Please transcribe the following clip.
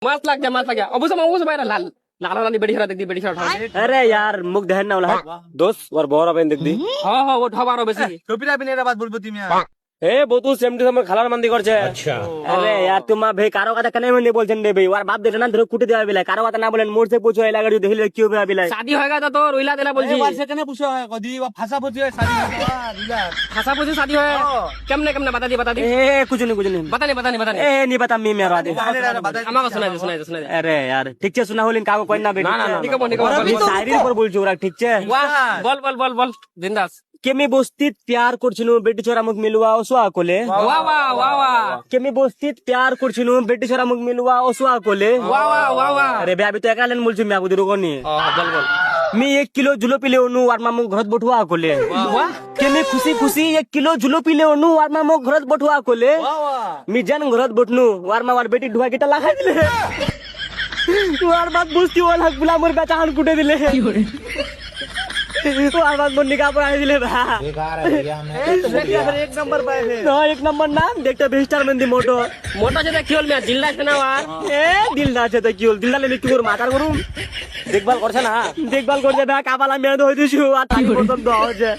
मस्त लग गया अबूसा भाई लाल लाला लाली बड़ी खरा देख दी बड़ी खरा अरे यार मुख दहन ना वाला दोस्त और बोरा पेन देख दी हाँ वो ढाबारो बेसी টপিরা বিনে বাদ বলবো তুমি এ বতু সেম টু সেম খালার মান্দি করছে আচ্ছা আরে यार তোমা ভাই কারো কথা কেন মনে বলছেন রে ভাই আর বাপ দেখে না ধরে কুটে দেওয়া বিলাই কারো কথা না বলেন মোর সে পুছো এলা গাড়ি দেখলে কি হবে বিলাই शादी होएगा तो रोइला देला बोलছি এবার সেখানে পুষো হয় কদি ভাষা বুঝি হয় শাড়ি রিলা खासा पूछे शादी होए केमने केमने बता दी ए कुछ नहीं बता नहीं ए नहीं बता मी मेरा दे আমাকে सुना दे अरे यार ठीक छे सुना होलिन काको कोई ना बे ना निको शायरी पर बोलছো ওরা ঠিক छे वाह बोल जिंदास কেমি বস্তিত প্যার করছিনু বেটি ছোরা মুখ মিলুয়া ওসুয়া কোলে वाह কেমি বস্তিত প্যার করছিনু বেটি ছোরা মুখ মিলুয়া ওসুয়া কোলে वाह अरे बे अभी तो एकालेन बोलছি मी আগু দিরগনি बोल मी 1 किलो जुलोपी ले ओनु আর মামু ঘরত বঠুয়া কোলে কেমি খুশি 1 किलो जुलोपी ले ओनु আর মামু ঘরত বঠুয়া কোলে मी जन घरत बठनु আর মামার বেটি ঢুয়া কিটা লাগাই দিলে আর বাদ বুঝতি ওলা গুলা মোর বেটা হান কুটে দিলে আর বাদ মোর নিকা পড়াই দিলে ভা বেকার है भैया हमने एक नंबर पे है না এক নম্বর নাম দেখতে বেস্টার মন্দি মোটো मोटा से কি হল মে জিল্লা আছে না আর এ দিল না আছে তো কি হল দিল না কি করব মাতার করুম দেখভাল করছ না দেখভাল করছে ভা কাবালা মেয়ে হই দিছু আর তাকি পর্যন্ত হচ্ছে